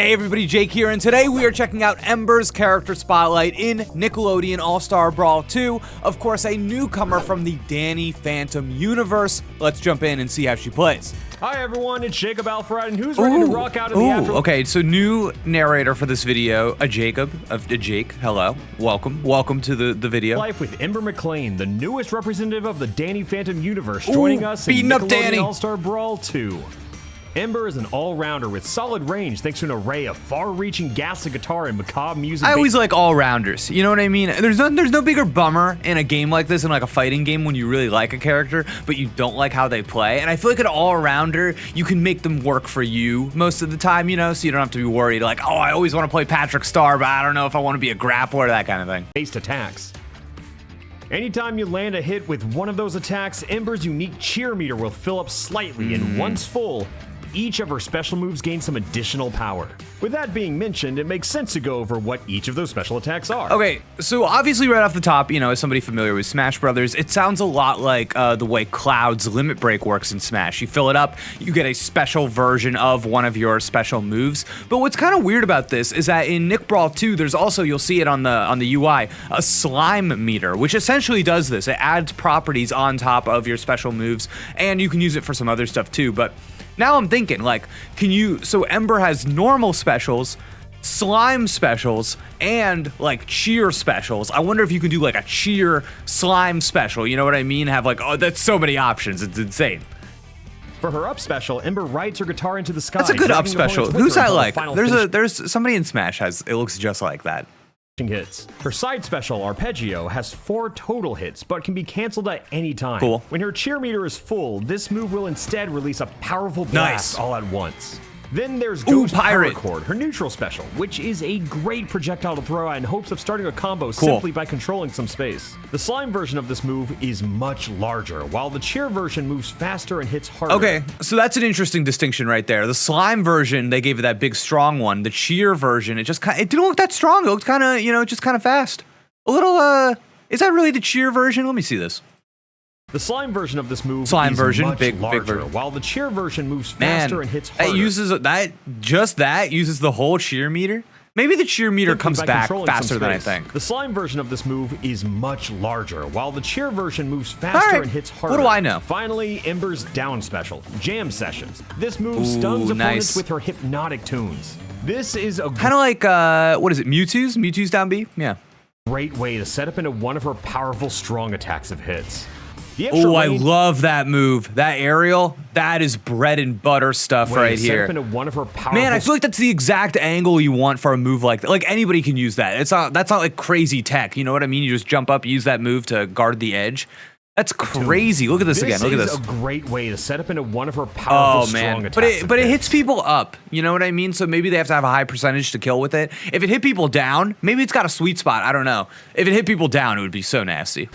Hey everybody, Jake here, and today we are checking out Ember's character spotlight in Nickelodeon All-Star Brawl 2. Of course, a newcomer from the Danny Phantom universe. Let's jump in and see how she plays. Hi everyone, it's Jacob Alfred, and who's ready to rock out in the afterlife? Okay, so new narrator for this video, Jake. Hello, welcome to the video. Life with Ember McLean, the newest representative of the Danny Phantom universe, joining us in beating up Danny. Nickelodeon All-Star Brawl 2. Ember is an all-rounder with solid range thanks to an array of far-reaching ghastly guitar and macabre music. I always like all-rounders, you know what I mean? There's no bigger bummer in a game like this, in like a fighting game, when you really like a character, but you don't like how they play. And I feel like an all-rounder, you can make them work for you most of the time, you know? So you don't have to be worried like, oh, I always want to play Patrick Star, but I don't know if I want to be a grappler, that kind of thing. Based attacks. Anytime you land a hit with one of those attacks, Ember's unique cheer meter will fill up slightly, and once full, each of her special moves gain some additional power. With that being mentioned, it makes sense to go over what each of those special attacks are. Okay, so obviously right off the top, you know, as somebody familiar with Smash Brothers, it sounds a lot like the way Cloud's Limit Break works in Smash. You fill it up, you get a special version of one of your special moves. But what's kind of weird about this is that in Nick Brawl 2, there's also, you'll see it on the UI, a slime meter, which essentially does this. It adds properties on top of your special moves, and you can use it for some other stuff too. But now I'm thinking, like, so Ember has normal specials, slime specials, and like cheer specials. I wonder if you can do like a cheer slime special, you know what I mean? Have like, oh, that's so many options, it's insane. For her up special, Ember rides her guitar into the sky. That's a good up special. Who's that like? There's somebody in Smash it looks just like that. Hits. Her side special, Arpeggio, has 4 total hits, but can be canceled at any time. Cool. When her cheer meter is full, this move will instead release a powerful blast all at once. Then there's Ghost Pirate Chord, her neutral special, which is a great projectile to throw out in hopes of starting a combo simply by controlling some space. The slime version of this move is much larger, while the cheer version moves faster and hits harder. Okay, so that's an interesting distinction right there. The slime version, they gave it that big strong one. The cheer version, it didn't look that strong. It looked kind of, you know, just kind of fast. A little, is that really the cheer version? Let me see this. The slime version of this move is big larger, version. while the cheer version moves faster and hits harder. That uses the whole cheer meter. Maybe the cheer meter comes back faster than I think. The slime version of this move is much larger, while the cheer version moves faster and hits harder. What do I know? Finally, Ember's down special, Jam Sessions. This move stuns opponents with her hypnotic tunes. This is a kind of like what is it? Mewtwo's down B? Yeah. Great way to set up into one of her powerful strong attacks of hits. Oh, I love that move. That aerial, that is bread and butter stuff right here. One of her Man, I feel like that's the exact angle you want for a move like that. Like anybody can use that. That's not like crazy tech. You know what I mean? You just jump up, use that move to guard the edge. That's crazy. Look at this again. Look at this. This is a great way to set up into one of her powerful strong attacks. But it hits people up. You know what I mean? So maybe they have to have a high percentage to kill with it. If it hit people down, maybe it's got a sweet spot. I don't know. If it hit people down, it would be so nasty.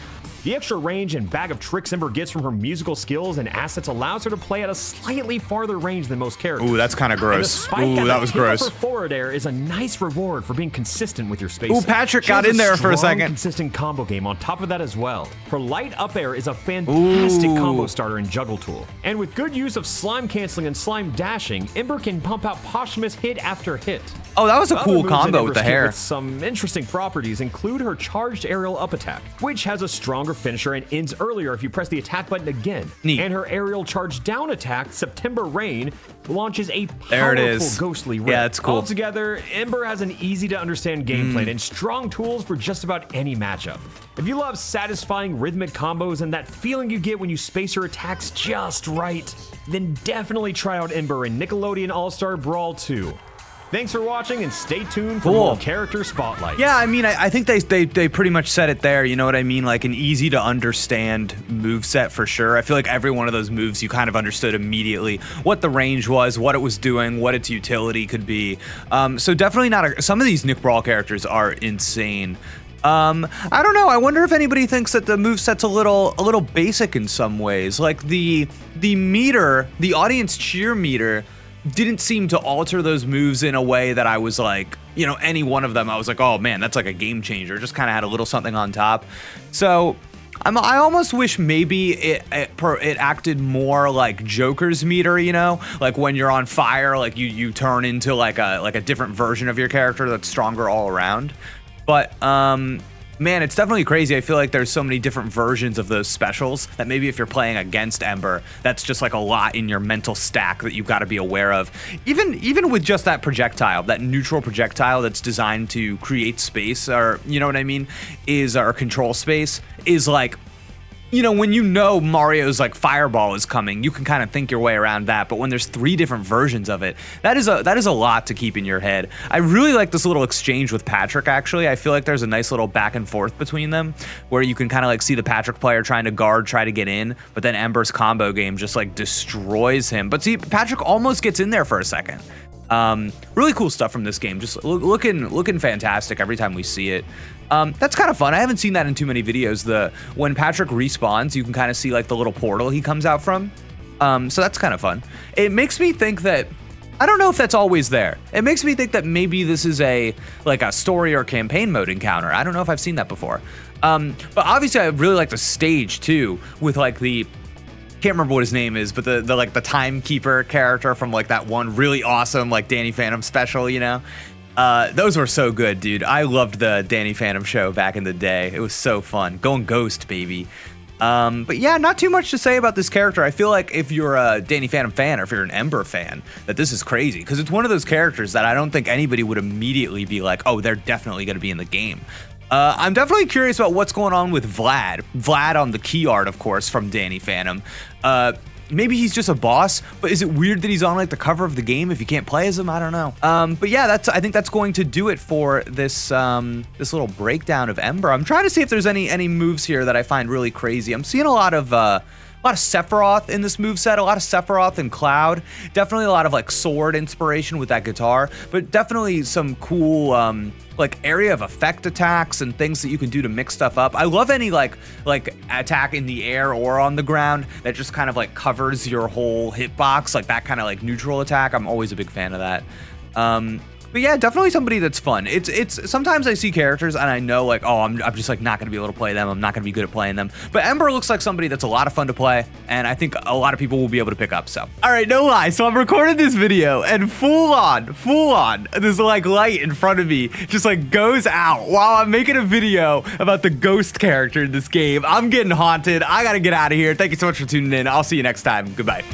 The extra range and bag of tricks Ember gets from her musical skills and assets allows her to play at a slightly farther range than most characters. Ooh, that's kind of gross. Ooh, that was gross. Her forward air is a nice reward for being consistent with your spacing. Ooh, Patrick got in there for a second. Consistent combo game on top of that as well. Her light up air is a fantastic combo starter and juggle tool. And with good use of slime canceling and slime dashing, Ember can pump out posthumous hit after hit. Oh, that was a cool combo with the hair. With some interesting properties include her charged aerial up attack, which has a stronger finisher and ends earlier if you press the attack button again. Neat. And her aerial charge down attack, September Rain, launches a powerful ghostly rip. Yeah, that's cool. Altogether, Ember has an easy to understand game plan and strong tools for just about any matchup. If you love satisfying rhythmic combos and that feeling you get when you space your attacks just right, then definitely try out Ember in Nickelodeon All-Star Brawl 2. Thanks for watching and stay tuned for more character spotlights. Yeah, I mean, I think they pretty much said it there, you know what I mean? Like an easy to understand moveset for sure. I feel like every one of those moves you kind of understood immediately what the range was, what it was doing, what its utility could be. So definitely some of these Nick Brawl characters are insane. I don't know. I wonder if anybody thinks that the moveset's a little basic in some ways. Like the meter, the audience cheer meter didn't seem to alter those moves in a way that I was like, you know, any one of them, I was like, oh man, that's like a game changer. Just kind of had a little something on top. So I almost wish maybe it acted more like Joker's meter, you know, like when you're on fire, like you turn into like a different version of your character that's stronger all around. But man, it's definitely crazy. I feel like there's so many different versions of those specials that maybe if you're playing against Ember, that's just like a lot in your mental stack that you've got to be aware of. Even with just that projectile, that neutral projectile that's designed to create space, or you know what I mean, is or control space, is like, you know, when you know Mario's like fireball is coming, you can kind of think your way around that. But when there's 3 different versions of it, that is a lot to keep in your head. I really like this little exchange with Patrick, actually. I feel like there's a nice little back and forth between them where you can kind of like see the Patrick player trying to guard, try to get in, but then Ember's combo game just like destroys him. But see, Patrick almost gets in there for a second. Really cool stuff from this game. Just looking fantastic every time we see it. That's kind of fun. I haven't seen that in too many videos. When Patrick respawns, you can kind of see like the little portal he comes out from. So that's kind of fun. It makes me think that, I don't know if that's always there. It makes me think that maybe this is like a story or campaign mode encounter. I don't know if I've seen that before. But obviously I really like the stage too, with like can't remember what his name is, but the like the timekeeper character from like that one really awesome like Danny Phantom special, you know. Those were so good, dude. I loved the Danny Phantom show back in the day. It was so fun. Going Ghost, baby. But yeah, not too much to say about this character. I feel like if you're a Danny Phantom fan, or if you're an Ember fan, that this is crazy, because it's one of those characters that I don't think anybody would immediately be like, oh, they're definitely going to be in the game. I'm definitely curious about what's going on with Vlad. Vlad on the key art, of course, from Danny Phantom. Maybe he's just a boss, but is it weird that he's on like the cover of the game if you can't play as him? I don't know. But yeah, I think that's going to do it for this this little breakdown of Ember. I'm trying to see if there's any moves here that I find really crazy. I'm seeing a lot of Sephiroth in this moveset, a lot of Sephiroth and Cloud. Definitely a lot of like sword inspiration with that guitar, but definitely some cool like area of effect attacks and things that you can do to mix stuff up. I love any like attack in the air or on the ground that just kind of like covers your whole hitbox, like that kind of like neutral attack. I'm always a big fan of that. But yeah, definitely somebody that's fun. It's sometimes I see characters and I know like, oh, I'm just like not gonna be able to play them. I'm not gonna be good at playing them. But Ember looks like somebody that's a lot of fun to play, and I think a lot of people will be able to pick up. So, all right, no lie. So I'm recording this video, and full on, this like light in front of me just like goes out while I'm making a video about the ghost character in this game. I'm getting haunted. I gotta get out of here. Thank you so much for tuning in. I'll see you next time. Goodbye.